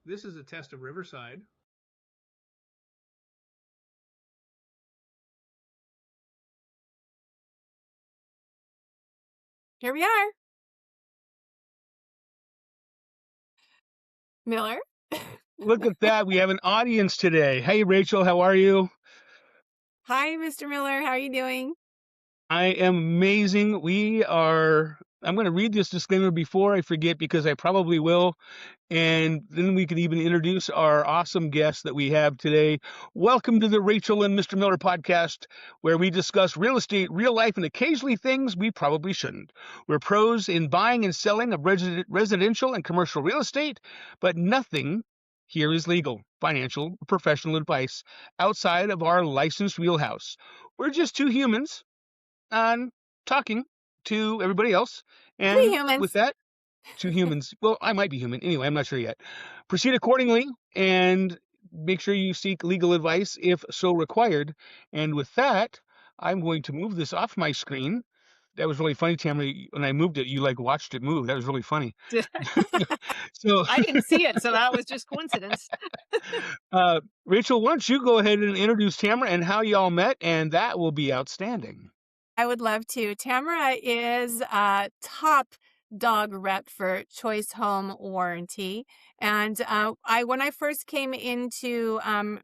This is a test of Riverside. Here we are. Miller? Look at that. We have an audience today. Hey, Rachel, how are you? Hi, Mr. Miller. How are you doing? I am amazing. I'm going to read this disclaimer before I forget because I probably will. And then we can even introduce our awesome guest that we have today. Welcome to the Rachel and Mr. Miller podcast, where we discuss real estate, real life, and occasionally things we probably shouldn't. We're pros in buying and selling of residential and commercial real estate, but nothing here is legal, financial, or professional advice outside of our licensed wheelhouse. We're just two humans on talking to everybody else. Three And with humans. that, two humans. Well, I might be human. Anyway, I'm not sure yet. Proceed accordingly and make sure you seek legal advice if so required. And with that, I'm going to move this off my screen. That was really funny, Tamara. When I moved it, you like watched it move. That was really funny. So, I didn't see it, so that was just coincidence. Rachel, why don't you go ahead and introduce Tamara and how y'all met, and that will be outstanding. I would love to. Tamara is a top dog rep for Choice Home Warranty. And when I first came into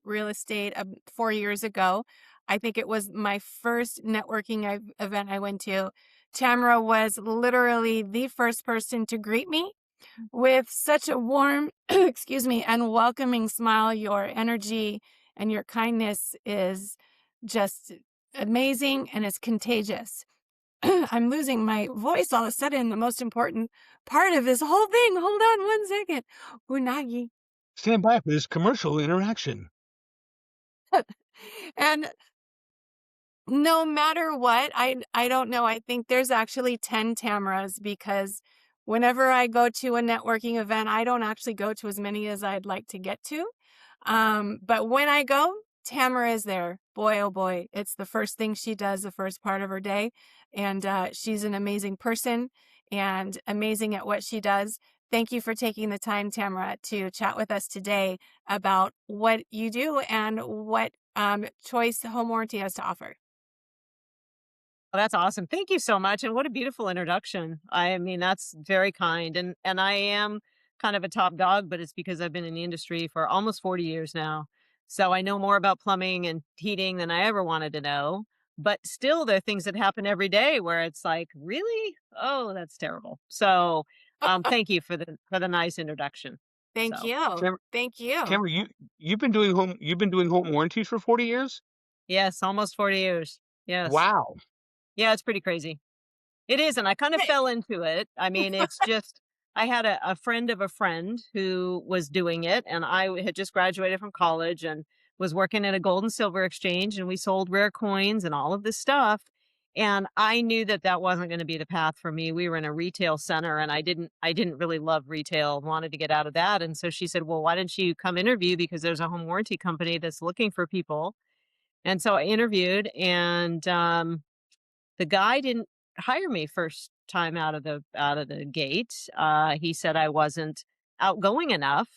real estate 4 years ago, I think it was my first networking event I went to. Tamara was literally the first person to greet me with such a warm, excuse me, and welcoming smile. Your energy and your kindness is just amazing and it's contagious. I'm losing my voice all of a sudden. The most important part of this whole thing. Hold on 1 second. Unagi. Stand by for this commercial interaction. And no matter what, I don't know. I think there's actually 10 Tamaras because whenever I go to a networking event, I don't actually go to as many as I'd like to get to. But when I go, Tamara is there. Boy, oh boy, it's the first thing she does the first part of her day. And she's an amazing person and amazing at what she does. Thank you for taking the time, Tamara, to chat with us today about what you do and what Choice Home Warranty has to offer. Well, that's awesome. Thank you so much. And what a beautiful introduction. I mean, that's very kind. And I am kind of a top dog, but it's because I've been in the industry for almost 40 years now. So I know more about plumbing and heating than I ever wanted to know. But still, there are things that happen every day where it's like, really? Oh, that's terrible. So thank you for the nice introduction. Thank So you. Tamara, Thank you. you've been doing home warranties for 40 years? yes, almost 40 years. Yes. Wow. Yeah, it's pretty crazy. It is, and I kind of Hey. fell into it. I mean, it's just I had a friend of a friend who was doing it, and I had just graduated from college and was working at a gold and silver exchange, and we sold rare coins and all of this stuff. And I knew that that wasn't going to be the path for me. We were in a retail center, and I didn't really love retail. Wanted to get out of that, and so she said, "Well, why don't you come interview because there's a home warranty company that's looking for people." And so I interviewed, and the guy didn't hire me first time out of the gate. He said I wasn't outgoing enough,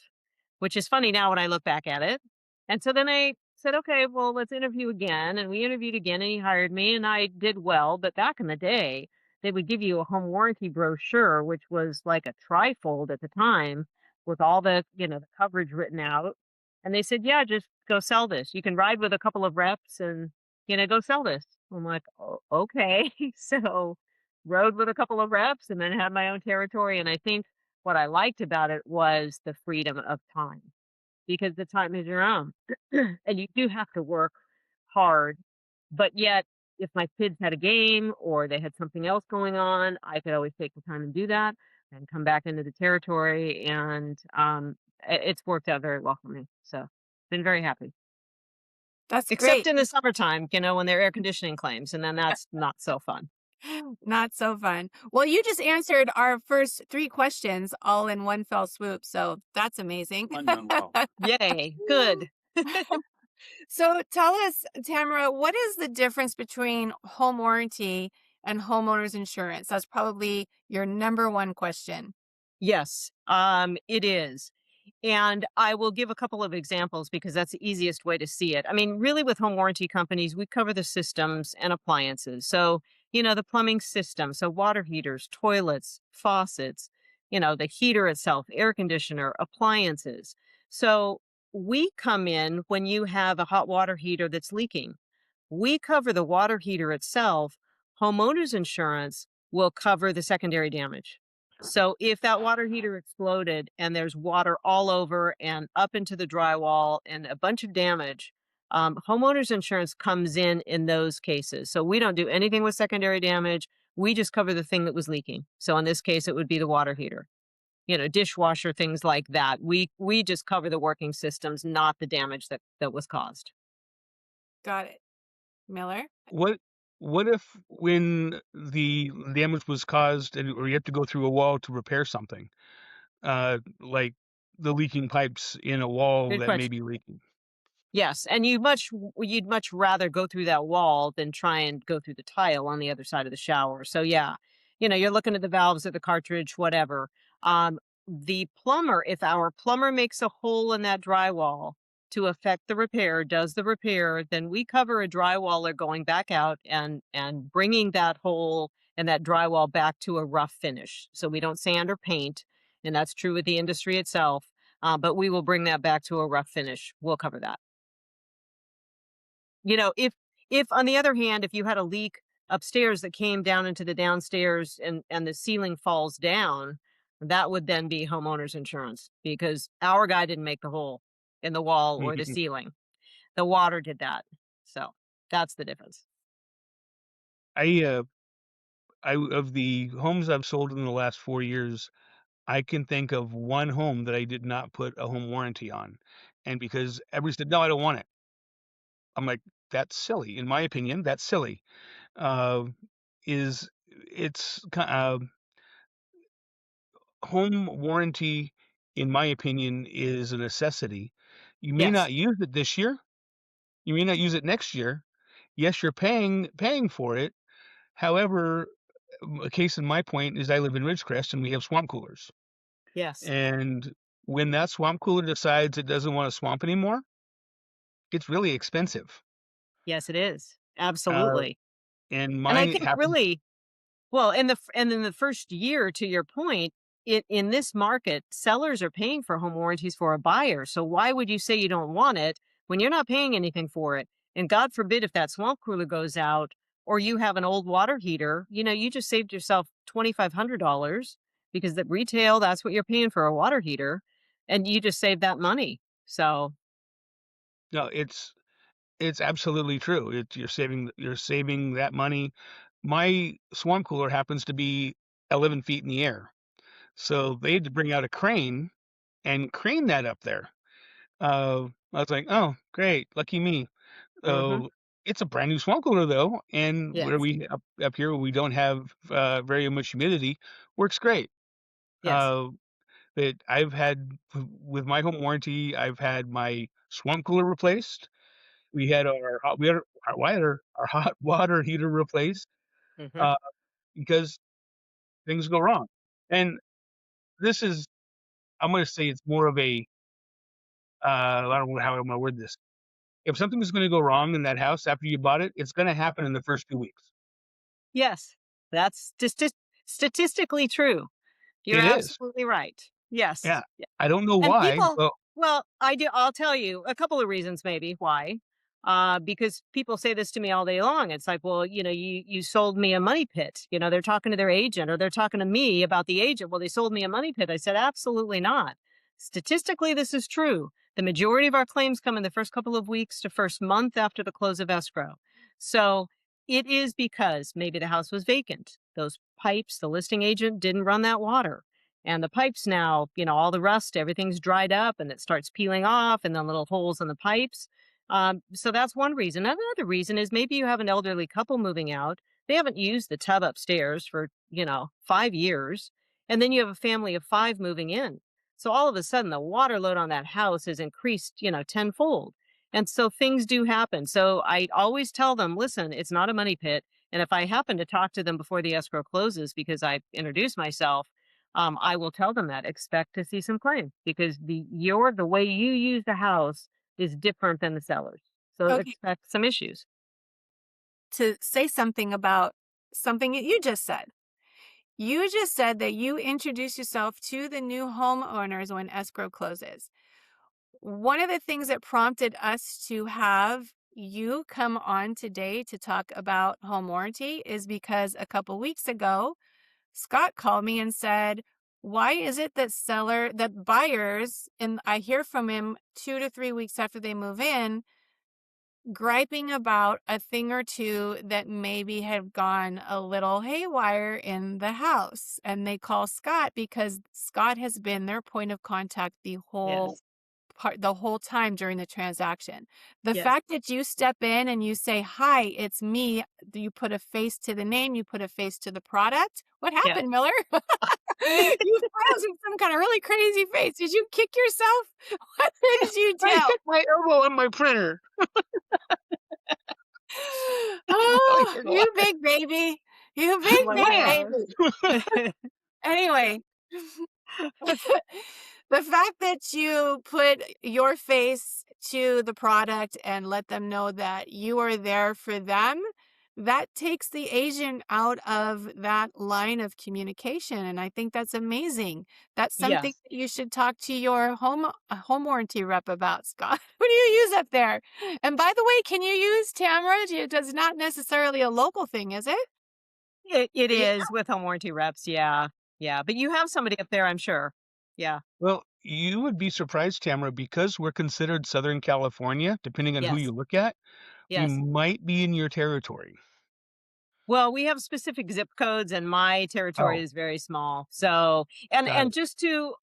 which is funny now when I look back at it. And so then I said, okay, well, let's interview again. And we interviewed again, and he hired me, and I did well. But back in the day, they would give you a home warranty brochure, which was like a trifold at the time, with all the coverage written out. And they said, yeah, just go sell this. You can ride with a couple of reps and go sell this. I'm like, oh, okay. So rode with a couple of reps and then had my own territory. And I think what I liked about it was the freedom of time because the time is your own. And you do have to work hard. But yet, if my kids had a game or they had something else going on, I could always take the time and do that and come back into the territory. And it's worked out very well for me. So been very happy. That's Except great. in the summertime, when there are air conditioning claims, and then that's not so fun. Not so fun. Well, you just answered our first 3 questions all in one fell swoop. So that's amazing. Phenomenal. Yay, good. So tell us, Tamara, what is the difference between home warranty and homeowners insurance? That's probably your number one question. Yes, it is. And I will give a couple of examples because that's the easiest way to see it. I mean, really, with home warranty companies, we cover the systems and appliances. So, the plumbing system, so water heaters, toilets, faucets, the heater itself, air conditioner, appliances. So, we come in when you have a hot water heater that's leaking. We cover the water heater itself. Homeowners insurance will cover the secondary damage. So if that water heater exploded and there's water all over and up into the drywall and a bunch of damage, homeowners insurance comes in those cases. So we don't do anything with secondary damage. We just cover the thing that was leaking. So in this case, it would be the water heater, dishwasher, things like that. We just cover the working systems, not the damage that was caused. Got it. Miller? What what if when the damage was caused and or you have to go through a wall to repair something, like the leaking pipes in a wall Good that may question. be leaking? Yes, and you'd much rather go through that wall than try and go through the tile on the other side of the shower. So yeah, you're looking at the valves or the cartridge, whatever. The plumber, if our plumber makes a hole in that drywall to affect the repair, does the repair, then we cover a drywaller going back out and bringing that hole and that drywall back to a rough finish. So we don't sand or paint, and that's true with the industry itself. But we will bring that back to a rough finish. We'll cover that. If on the other hand, if you had a leak upstairs that came down into the downstairs and the ceiling falls down, that would then be homeowners insurance because our guy didn't make the hole in the wall or the ceiling. The water did that. So that's the difference. I of the homes I've sold in the last 4 years, I can think of one home that I did not put a home warranty on, and because everybody said, "No, I don't want it." I'm like, "That's silly." In my opinion, that's silly. Uh, is it's ki Home warranty, in my opinion, is a necessity. You may not Yes. use it this year, you may not use it next year. Yes, you're paying for it. However, a case in my point is I live in Ridgecrest and we have swamp coolers. Yes. And when that swamp cooler decides it doesn't want to swamp anymore, it's really expensive. Yes, it is. Uh, Absolutely. and And I mine think happens. really, well, and in the first year, to your point, in this market, sellers are paying for home warranties for a buyer. So why would you say you don't want it when you're not paying anything for it? And God forbid if that swamp cooler goes out or you have an old water heater, you just saved yourself $2,500 because the retail, that's what you're paying for a water heater, and you just saved that money. So No, it's absolutely true. You're saving that money. My swamp cooler happens to be 11 feet in the air. So they had to bring out a crane and crane that up there. I was like, "Oh, great, lucky me." mhm, So it's a brand new swamp cooler though, and where yes, we up here we don't have very much humidity, works great. yes, Uh, that I've had with my home warranty, I've had my swamp cooler replaced. We had our hot water heater replaced mhm, uh, because things go wrong. And this is, I'm going to say it's more of a, I don't know how I'm going to word this. If something is going to go wrong in that house after you bought it, it's going to happen in the first 2 weeks. yes. That's just statistically true. You're It is. absolutely right. Yes. Yeah. I don't know And why. people, Well, well, I'll tell you a couple of reasons maybe why. Because people say this to me all day long. It's like, well, you sold me a money pit. They're talking to their agent or they're talking to me about the agent. Well, they sold me a money pit. I said, absolutely not. Statistically, this is true. The majority of our claims come in the first couple of weeks to first month after the close of escrow. So it is because maybe the house was vacant. Those pipes, the listing agent didn't run that water, and the pipes now, all the rust, everything's dried up and it starts peeling off and then little holes in the pipes. So that's one reason. Another reason is maybe you have an elderly couple moving out. They haven't used the tub upstairs for, 5 years. And then you have a family of five moving in. So all of a sudden the water load on that house is increased, tenfold. And so things do happen. So I always tell them, listen, it's not a money pit. And if I happen to talk to them before the escrow closes because I introduce myself, I will tell them that expect to see some claims because the way you use the house is different than the sellers. So Okay, expect some issues. to say something about something that you just said. You just said that you introduce yourself to the new homeowners when escrow closes. One of the things that prompted us to have you come on today to talk about home warranty is because a couple weeks ago, Scott called me and said, why is it that buyers, and I hear from him 2 to 3 weeks after they move in, griping about a thing or two that maybe have gone a little haywire in the house. And they call Scott because Scott has been their point of contact Yes. the whole time during the transaction. The Yes. fact that you step in and you say, "Hi, it's me." You put a face to the name, you put a face to the product. What Yeah. happened, Miller? You frozen some kind of really crazy face. Did you kick yourself? What did you I do? hit my elbow on my printer. I Oh, heard a lot. you big baby. You Oh big, my big Wham! baby. gosh. Anyway, the fact that you put your face to the product and let them know that you are there for them, that takes the agent out of that line of communication. And I think that's amazing. That's something Yes. that you should talk to your home warranty rep about, Scott. Who do you use up there? And by the way, can you use Tamara? It's not necessarily a local thing, is it? It For you? is with home warranty reps. Yeah. Yeah. But you have somebody up there, I'm sure. Yeah. Well, you would be surprised, Tamara, because we're considered Southern California, depending on who Yes. you look at, we Yes. might be in your territory. Well, we have specific zip codes and my territory Oh, is very small. So, and got and it. just to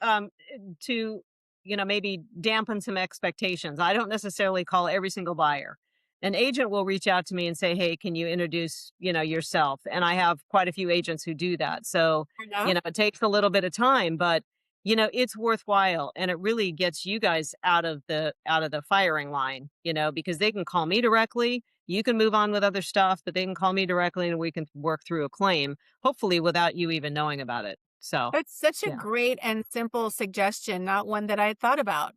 maybe dampen some expectations. I don't necessarily call every single buyer. An agent will reach out to me and say, "Hey, can you introduce, yourself?" And I have quite a few agents who do that. So, Fair enough. it takes a little bit of time, but it's worthwhile and it really gets you guys out of the firing line, because they can call me directly, you can move on with other stuff, but they can call me directly and we can work through a claim, hopefully without you even knowing about it. So, That's such a yeah. great and simple suggestion, not one that I had thought about.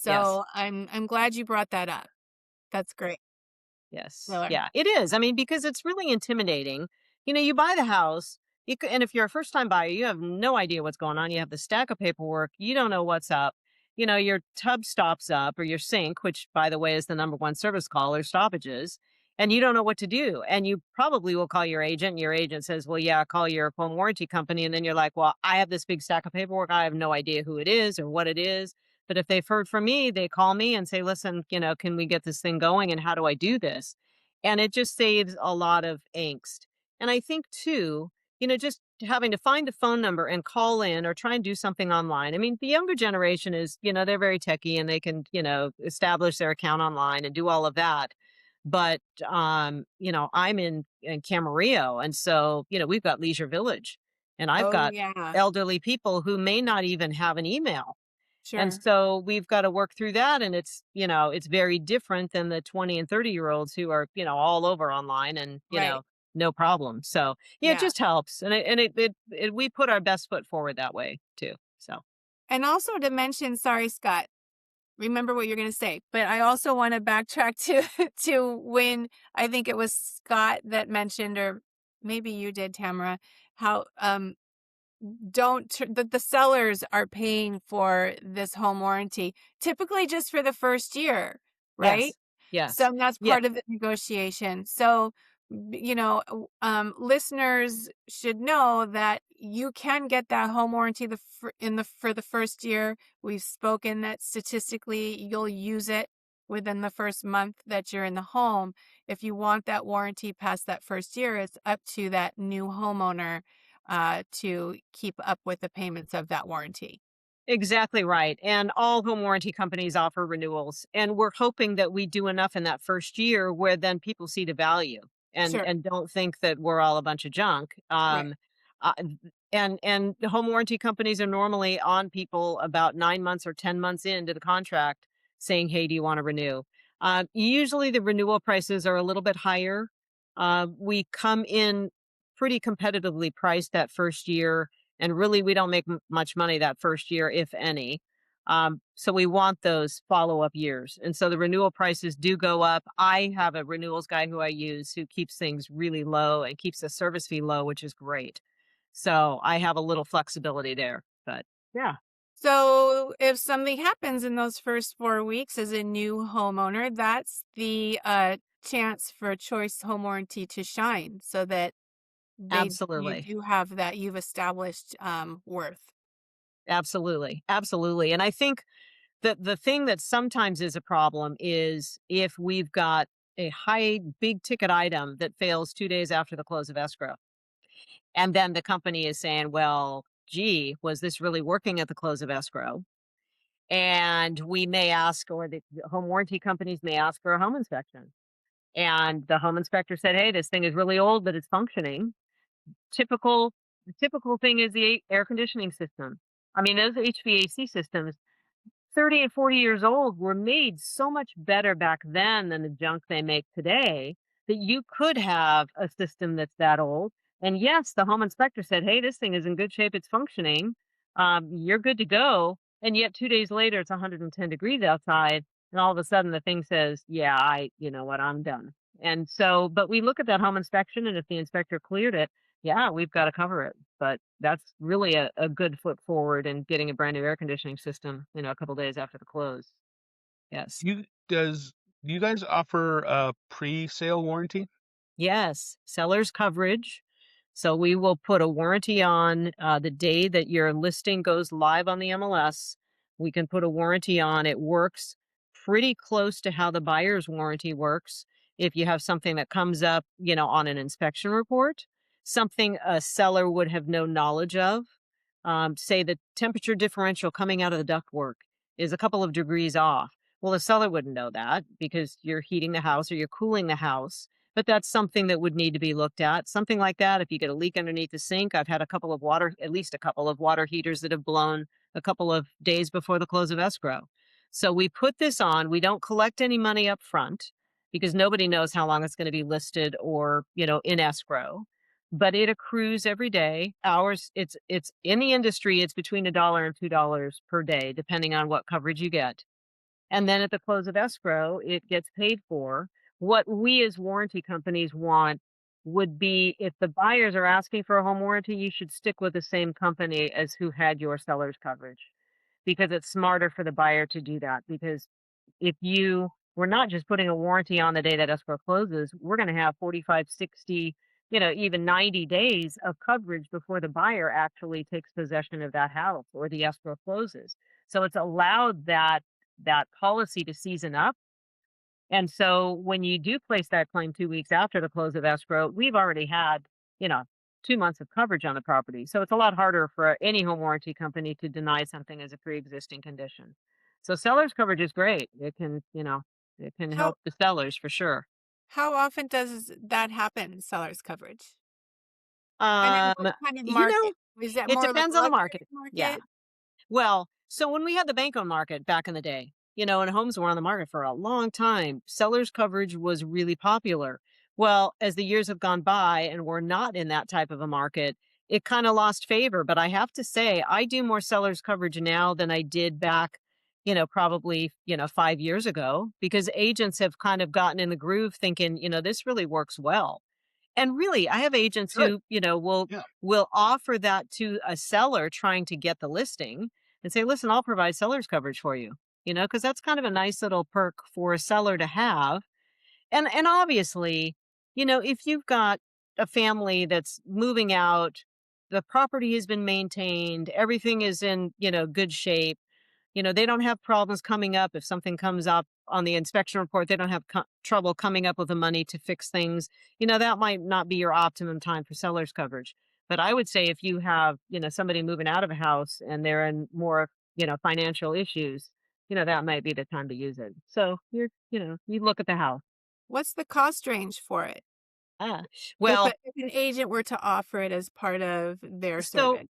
Yes. So I'm glad you brought that up. That's great, Yes. Miller. Yeah, it is. I mean, because it's really intimidating. You buy the house, and if you're a first time buyer, you have no idea what's going on. You have the stack of paperwork, you don't know what's up. Your tub stops up or your sink, which by the way is the number one service call or stoppages, and you don't know what to do. And you probably will call your agent, and your agent says, "Well, yeah, call your home warranty company." And then you're like, "Well, I have this big stack of paperwork. I have no idea who it is or what it is." But if they've heard from me, they call me and say, "Listen, can we get this thing going and how do I do this?" And it just saves a lot of angst. And I think too, just having to find the phone number and call in or try and do something online. I mean, the younger generation is, they're very techy and they can, establish their account online and do all of that. But I'm in Camarillo, and so, we've got Leisure Village, and I've Oh got yeah, elderly people who may not even have an email, and sure. so we've got to work through that. And it's very different than the 20 and 30-year-olds who are, all over online and, Right. no problem. So yeah, it Yeah. just helps. And we put our best foot forward that way too. So And also to mention, sorry, Scott, remember what you're going to say, but I also want to backtrack to to when I think it was Scott that mentioned, or maybe you did, Tamara, how the sellers are paying for this home warranty, typically just for the first year, right? yes, yes, So that's yeah, part of the negotiation. So, listeners should know that you can get that home warranty for the first year. We've spoken that statistically you'll use it within the first month that you're in the home. If you want that warranty past that first year, it's up to that new homeowner to keep up with the payments of that warranty. exactly right. And all home warranty companies offer renewals, and we're hoping that we do enough in that first year where then people see the value and Sure. and don't think that we're all a bunch of junk. Right. Uh, and the home warranty companies are normally on people about 9 months or 10 months into the contract, saying, "Hey, do you want to renew?" Usually, the renewal prices are a little bit higher. We come in pretty competitively priced that first year, And really, we don't make much money that first year, if any. So we want those follow up years. And so the renewal prices do go up. I have a renewals guy who I use who keeps things really low and keeps the service fee low, which is great. So I have a little flexibility there. But yeah, So if something happens in those first 4 weeks as a new homeowner, that's the chance for Choice Home Warranty to shine so that you absolutely. do have that you've established worth. Absolutely. Absolutely. And I think that the thing that sometimes is a problem is if we've got a high, big ticket item that fails 2 days after the close of escrow. And then the company is saying, well, gee, was this really working at the close of escrow? And we may ask, or the home warranty companies may ask for a home inspection. And the home inspector said, hey, this thing is really old, but it's functioning. Typical, the typical thing is the air conditioning system. I mean, those HVAC systems 30 and 40 years old were made so much better back then than the junk they make today that you could have a system that's that old. And yes, the home inspector said, hey, this thing is in good shape. It's functioning. You're good to go. And yet 2 days later, it's 110 degrees outside. And all of a sudden the thing says, yeah, you know what, I'm done. And so, but we look at that home inspection, and if the inspector cleared it, yeah, we've got to cover it. But that's really a good foot forward in getting a brand new air conditioning system, a couple days after the close. Yes. You does do you guys offer a pre-sale warranty? Yes, seller's coverage. So we will put a warranty on the day that your listing goes live on the MLS. We can put a warranty on. It works pretty close to how the buyer's warranty works. If you have something that comes up, on an inspection report, something a seller would have no knowledge of, say the temperature differential coming out of the ductwork is a couple of degrees off. Well, the seller wouldn't know that because you're heating the house or you're cooling the house, but that's something that would need to be looked at. Something like that, if you get a leak underneath the sink, I've had at least a couple of water heaters that have blown a couple of days before the close of escrow. So we put this on. We don't collect any money up front because nobody knows how long it's going to be listed or, in escrow. But it accrues every day. Ours, it's in the industry, it's between $1 and $2 per day, depending on what coverage you get. And then at the close of escrow, it gets paid for. What we as warranty companies want would be if the buyers are asking for a home warranty, you should stick with the same company as who had your seller's coverage because it's smarter for the buyer to do that. Because if you we're not just putting a warranty on the day that escrow closes, we're going to have 45, 60, even 90 days of coverage before the buyer actually takes possession of that house or the escrow closes. So it's allowed that policy to season up. And so when you do place that claim 2 weeks after the close of escrow, we've already had, you know, 2 months of coverage on the property. So it's a lot harder for any home warranty company to deny something as a pre-existing condition. So seller's coverage is great. It can How help the sellers for sure. how often does that happen, seller's coverage? And in Um, what kind of you market? know, Is that it more like depends on the luxury market. Yeah. market? Well, so when we had the bank owned market back in the day, and homes were on the market for a long time, seller's coverage was really popular. Well, as the years have gone by and we're not in that type of a market, it kind of lost favor. But I have to say, I do more seller's coverage now than I did back, probably, 5 years ago, because agents have kind of gotten in the groove thinking, this really works well. And really, I have agents Good. who, will Yeah. will offer that to a seller trying to get the listing and say, "Listen, I'll provide seller's coverage for you." Because that's kind of a nice little perk for a seller to have. And obviously, if you've got a family that's moving out, the property has been maintained, everything is in, good shape, they don't have problems coming up. If something comes up on the inspection report, they don't have trouble coming up with the money to fix things. That might not be your optimum time for seller's coverage. But I would say if you have, somebody moving out of a house and they're in more, financial issues, that might be the time to use it. So you look at the house. What's the cost range for it? Ah, If well, if an agent were to offer it as part of their so service.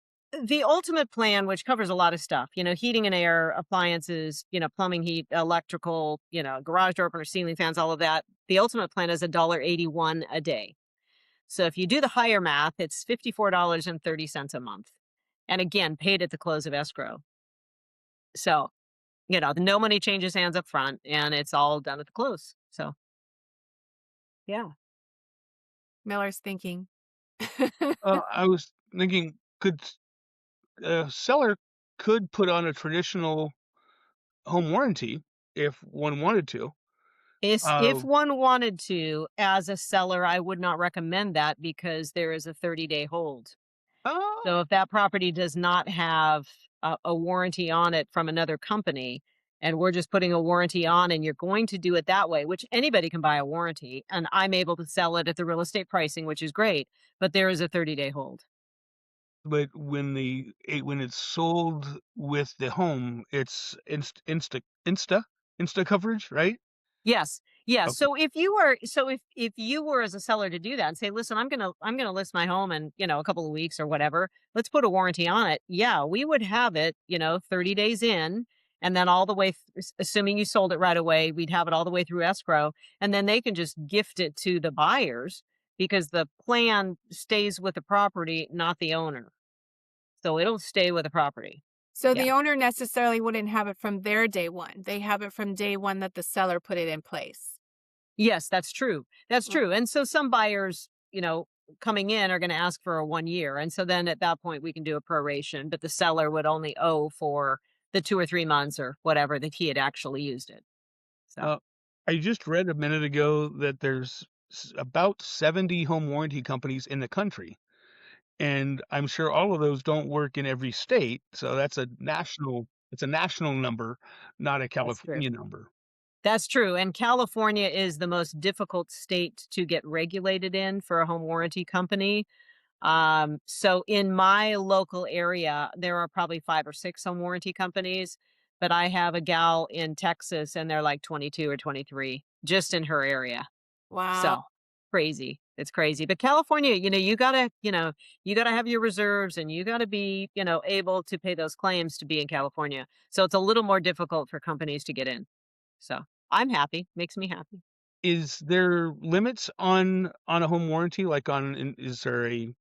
the ultimate plan, which covers a lot of stuff, heating and air, appliances, plumbing, heat, electrical, garage door opener, ceiling fans, all of that. The ultimate plan is $1.81 a day. So if you do the higher math, it's $54.30 a month. and again, paid at the close of escrow. So, no money changes hands up front, and it's all done at the close. So, yeah. Miller's thinking. I was thinking, could a seller could put on a traditional home warranty if one wanted to. If Uh, one wanted to, as a seller, I would not recommend that because there is a 30-day hold. oh, So if that property does not have a warranty on it from another company, and we're just putting a warranty on, and you're going to do it that way, which anybody can buy a warranty, and I'm able to sell it at the real estate pricing, which is great, but there is a 30-day hold. but when it's sold with the home, it's insta coverage, right? Yes. Yes. Okay. If you were as a seller to do that and say, "Listen, I'm gonna list my home in, a couple of weeks or whatever. Let's put a warranty on it." Yeah, we would have it, 30 days in, and then all the way assuming you sold it right away, we'd have it all the way through escrow, and then they can just gift it to the buyers because the plan stays with the property, not the owner. So it'll stay with the property. So Yeah. the owner necessarily wouldn't have it from their day one. They have it from day one that the seller put it in place. Yes, that's true. That's Mm. true. And so some buyers, coming in are going to ask for a 1 year. And so then at that point we can do a proration, but the seller would only owe for the 2 or 3 months or whatever that he had actually used it. So, Uh, I just read a minute ago that there's about 70 home warranty companies in the country, and I'm sure all of those don't work in every state. So it's a national number, not a that's true. California number. That's true. And California is the most difficult state to get regulated in for a home warranty company. So in my local area, there are probably 5 or 6 home warranty companies, but I have a gal in Texas and they're like 22 or 23 just in her area. Wow. So crazy. It's crazy. But California, you gotta have your reserves and you gotta be, able to pay those claims to be in California. So it's a little more difficult for companies to get in. So I'm happy. Makes me happy. Is there limits on a home warranty? Like is there a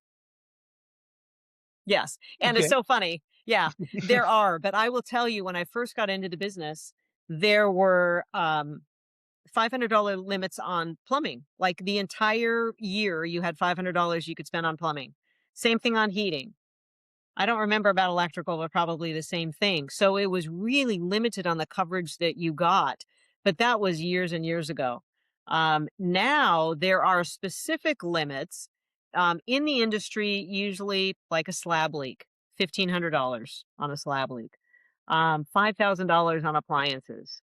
Yes, and it's okay? so funny. Yeah, there are, but I will tell you when I first got into the business, there were, $500 limits on plumbing. Like, the entire year, you had $500 you could spend on plumbing. Same thing on heating. I don't remember about electrical, but probably the same thing. So it was really limited on the coverage that you got, but that was years and years ago. Now there are specific limits in the industry, usually like a slab leak, $1,500 on a slab leak, $5,000 on appliances.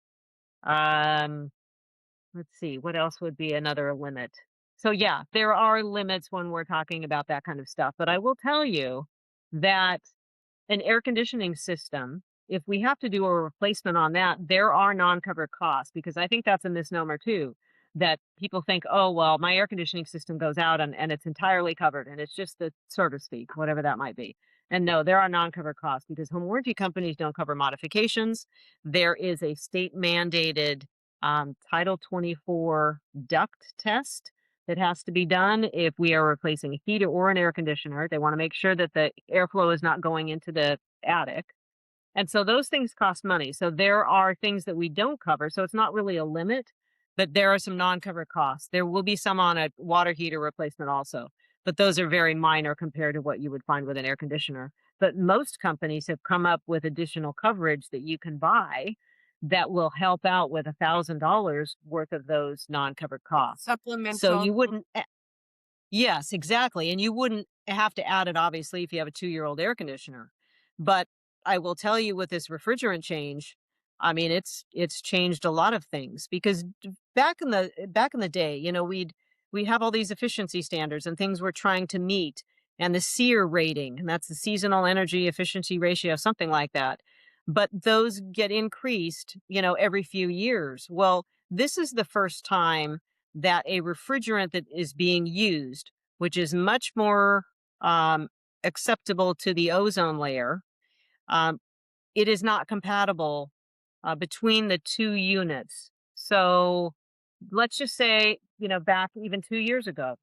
Um, let's see, what else would be another limit? So yeah, there are limits when we're talking about that kind of stuff. But I will tell you that an air conditioning system, if we have to do a replacement on that, there are non-covered costs because I think that's a misnomer too. That people think, oh, well, my air conditioning system goes out and it's entirely covered and it's just the service fee, whatever that might be. And no, there are non-covered costs because home warranty companies don't cover modifications. There is a state mandated Title 24 duct test that has to be done if we are replacing a heater or an air conditioner. They want to make sure that the airflow is not going into the attic. And so those things cost money. So there are things that we don't cover. So it's not really a limit, but there are some non-covered costs. There will be some on a water heater replacement also, but those are very minor compared to what you would find with an air conditioner. But most companies have come up with additional coverage that you can buy that will help out with $1,000 worth of those non-covered costs. So Supplemental. you wouldn't. Yes, exactly, and you wouldn't have to add it, obviously, if you have a 2-year-old air conditioner. But I will tell you with this refrigerant change, I mean, it's changed a lot of things because back in the day, we'd have all these efficiency standards and things we're trying to meet, and the SEER rating, and that's the seasonal energy efficiency ratio, something like that. But those get increased, every few years. Well, this is the first time that a refrigerant that is being used, which is much more um, acceptable to the ozone layer, um, it is not compatible between the two units. So let's just say, back even 2 years ago,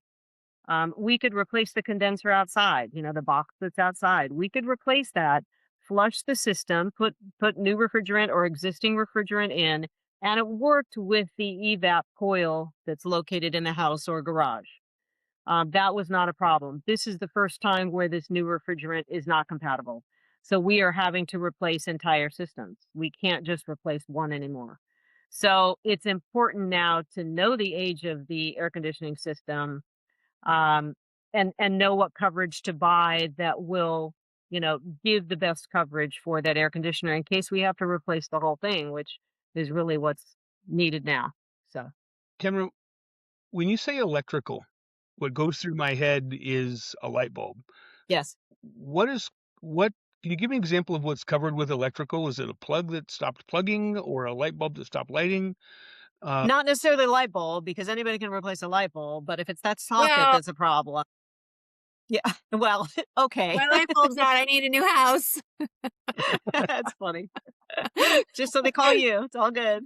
We could replace the condenser outside, the box that's outside. We could replace that, flush the system, put new refrigerant or existing refrigerant in, and it worked with the evap coil that's located in the house or garage. That was not a problem. This is the first time where this new refrigerant is not compatible. So we are having to replace entire systems. We can't just replace one anymore. So it's important now to know the age of the air conditioning system, um, and know what coverage to buy that will, give the best coverage for that air conditioner in case we have to replace the whole thing, which is really what's needed now. So Tamara, when you say electrical, what goes through my head is a light bulb. yes. What is what can you give me an example of what's covered with electrical? Is it a plug that stopped plugging or a light bulb that stopped lighting? Uh, Not necessarily a light bulb because anybody can replace a light bulb, but if it's that socket Well, that's a problem. Yeah. Well, okay. my light bulb's out. I need a new house. That's funny. Just so they call you. It's all good.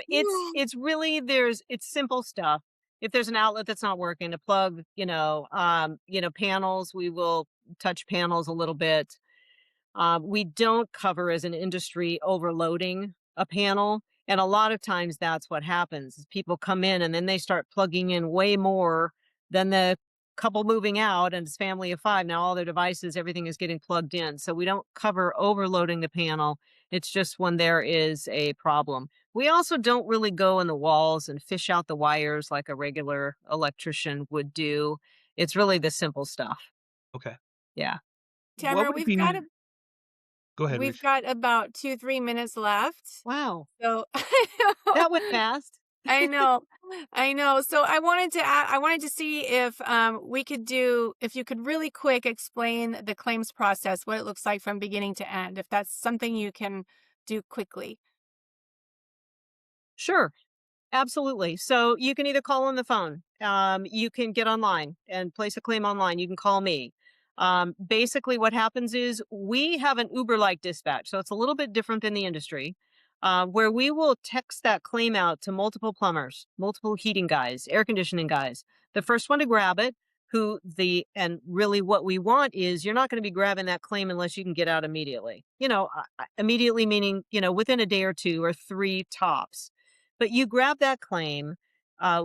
It's really it's simple stuff. If there's an outlet that's not working, a plug, panels, we will touch panels a little bit. We don't cover as an industry overloading a panel. And a lot of times that's what happens is people come in and then they start plugging in way more than the couple moving out, and it's family of five. Now all their devices, everything is getting plugged in. So we don't cover overloading the panel. It's just when there is a problem. We also don't really go in the walls and fish out the wires like a regular electrician would do. It's really the simple stuff. okay. Yeah. What Tamara, would it be? Go ahead, we've Rich. got about 2-3 minutes left. Wow. So That went fast. I know. I know. So I wanted to see if if you could really quick explain the claims process, what it looks like from beginning to end, if that's something you can do quickly. Sure. Absolutely. So you can either call on the phone, you can get online and place a claim online. You can call me. Basically, what happens is we have an Uber like dispatch. So it's a little bit different than the industry, where we will text that claim out to multiple plumbers, multiple heating guys, air conditioning guys. The first one to grab it, and really what we want is you're not going to be grabbing that claim unless you can get out immediately. Immediately meaning, within a day or two or three tops. But you grab that claim,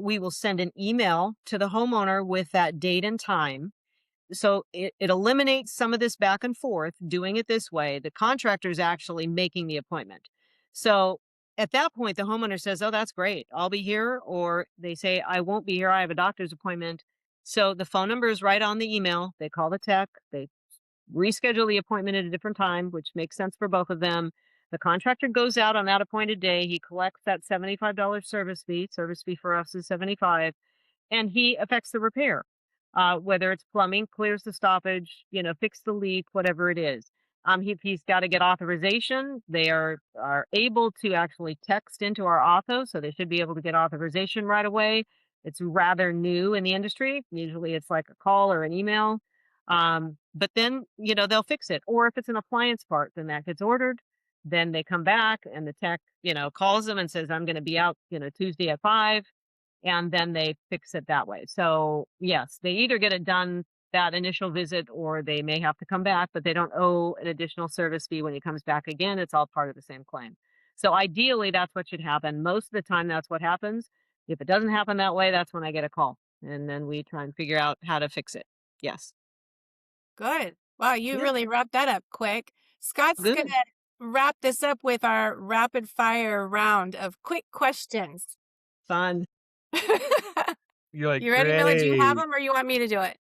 we will send an email to the homeowner with that date and time. So it eliminates some of this back and forth doing it this way. The contractor is actually making the appointment. So at that point, the homeowner says, oh, that's great. I'll be here. Or they say, I won't be here. I have a doctor's appointment. So the phone number is right on the email. They call the tech. They reschedule the appointment at a different time, which makes sense for both of them. The contractor goes out on that appointed day. He collects that $75 service fee. Service fee for us is $75, and he affects the repair. Whether it's plumbing, clears the stoppage, fix the leak, whatever it is. He's got to get authorization. They are able to actually text into our auto, so they should be able to get authorization right away. It's rather new in the industry. Usually it's like a call or an email. But then, they'll fix it. Or if it's an appliance part, then that gets ordered. Then they come back and the tech, calls them and says, I'm going to be out, Tuesday at 5. And then they fix it that way. So yes, they either get it done that initial visit or they may have to come back, but they don't owe an additional service fee when he comes back again. It's all part of the same claim. So ideally, that's what should happen. Most of the time, that's what happens. If it doesn't happen that way, that's when I get a call. And then we try and figure out how to fix it. Yes. Good. Wow, you Yeah. really wrapped that up quick. Scott's Good. gonna wrap this up with our rapid fire round of quick questions. Fun. You're like, You ready, Billy? Do you have great. them or you want me to do it?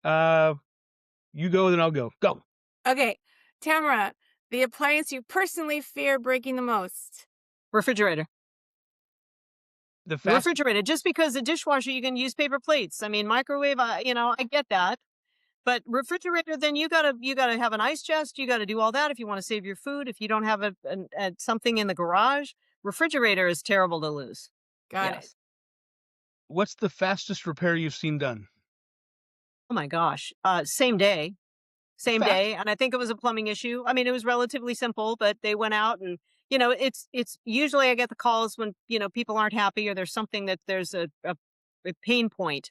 Uh, you go, then I'll go. Go. Okay. Tamara, the appliance you personally fear breaking the most. Refrigerator. The The fast. refrigerator. Just because the dishwasher, you can use paper plates. I mean, microwave, I get that. But refrigerator, then you gotta have an ice chest. You gotta do all that if you want to save your food. If you don't have something in the garage, refrigerator is terrible to lose. Got it. Yes. What's the fastest repair you've seen done? Oh my gosh. Same day, same Fast. day, and I think it was a plumbing issue. I mean, it was relatively simple, but they went out and it's usually I get the calls when people aren't happy or there's something that there's a pain point.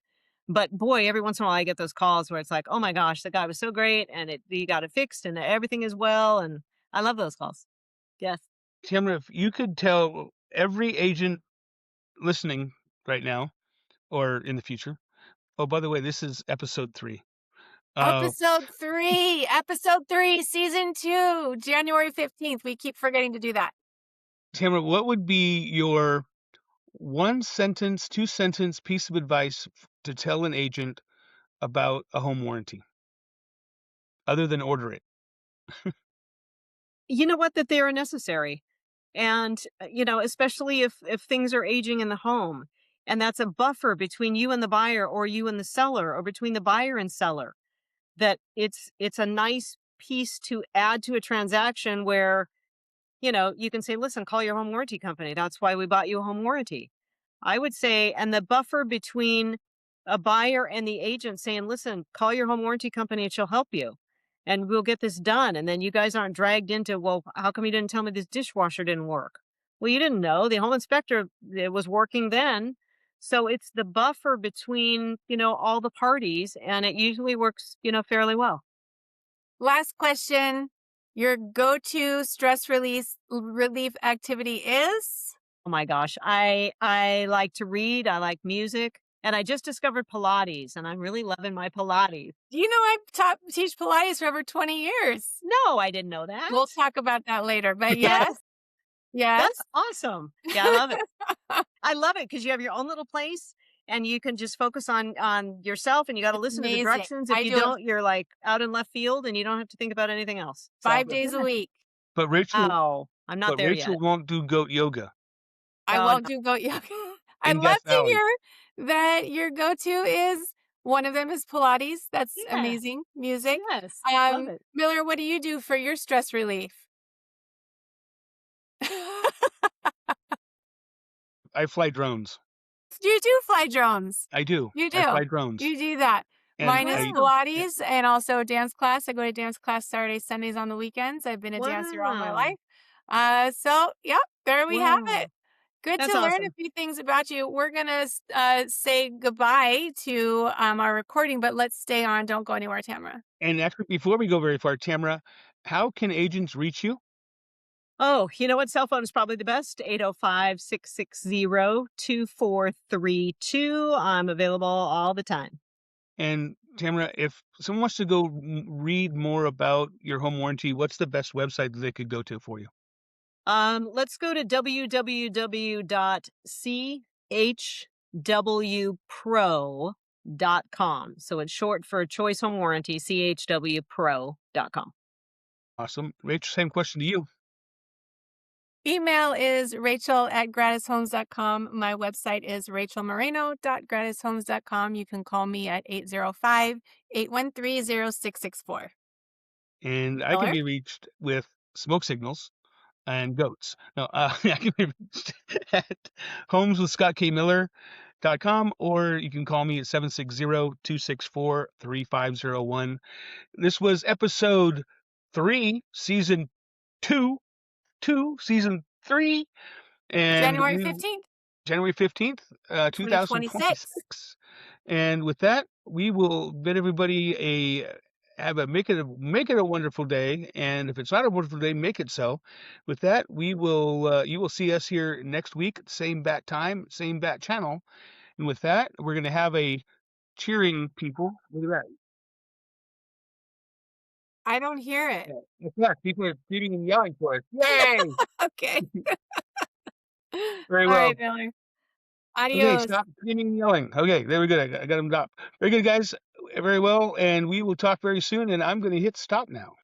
But boy, every once in a while I get those calls where it's like, oh my gosh, the guy was so great and you got it fixed and everything is well. And I love those calls. Yes. Tamara, if you could tell every agent listening right now or in the future, oh, by the way, this is episode 3. Episode 3, season 2, January 15th. We keep forgetting to do that. Tamara, what would be your 1-sentence, 2-sentence piece of advice to tell an agent about a home warranty other than order it? You know what? That they are necessary. And, especially if things are aging in the home, and that's a buffer between you and the buyer or you and the seller or between the buyer and seller, that it's a nice piece to add to a transaction where, you can say, listen, call your home warranty company. That's why we bought you a home warranty. I would say, and the buffer between a buyer and the agent saying, listen, call your home warranty company and she'll help you and we'll get this done. And then you guys aren't dragged into, well, how come you didn't tell me this dishwasher didn't work? Well, you didn't know. The home inspector, it was working then. So it's the buffer between, all the parties, and it usually works, fairly well. Last question. Your go-to stress relief activity is? Oh my gosh. I like to read. I like music. And I just discovered Pilates, and I'm really loving my Pilates. You know, I've teach Pilates for over 20 years. No, I didn't know that. We'll talk about that later, but yes. Yes. That's awesome. Yeah, I love it. I love it because you have your own little place and you can just focus on yourself, and you got to listen to the Amazing. directions. If I you do it don't, you're like out in left field and you don't have to think about anything else. 5 days a week. But Rachel, Oh, I'm not there Rachel yet. won't do goat yoga. I Oh, won't no. do goat yoga. I'd In love Death to Valley. hear that your go-to is one of them is Pilates. That's Yeah. amazing. Music. Yes, love it. Miller, what do you do for your stress relief? I fly drones. You do fly drones. I do. You do. I fly drones. You do that. And Mine is I- Pilates and also dance class. I go to dance class Saturdays, Sundays on the weekends. I've been a dancer all my Wow. life. So, yep, there we have Wow. it. Good That's to learn a awesome. few things about you. We're going to say goodbye to our recording, but let's stay on. Don't go anywhere, Tamara. And actually, before we go very far, Tamara, how can agents reach you? Oh, you know what? Cell phone is probably the best. 805-660-2432. I'm available all the time. And Tamara, if someone wants to go read more about your home warranty, what's the best website that they could go to for you? Let's go to www.chwpro.com. So it's short for Choice Home Warranty, chwpro.com. Awesome. Rachel, same question to you. Email is rachel@gratishomes.com. My website is rachelmoreno.gratishomes.com. You can call me at 805-813-0664. And I Miller? can be reached with smoke signals and goats. No, I can be reached at homeswithscottkmiller.com, or you can call me at 760-264-3501. This was episode 3, season 2, season 3, and January 15th. January 15th, 2026. And with that, we will bid everybody make it a wonderful day. And if it's not a wonderful day, make it so. With that, we will you will see us here next week, same bat time, same bat channel. And with that, we're going to have a cheering people. Look at that. I don't hear it. Yeah, people are cheering and yelling for us. Yay! Okay. Very All well. right, Miller. Okay, Adios. stop screaming and yelling. Okay, there we go. I got them stopped. Very good, guys. Very well. And we will talk very soon. And I'm going to hit stop now.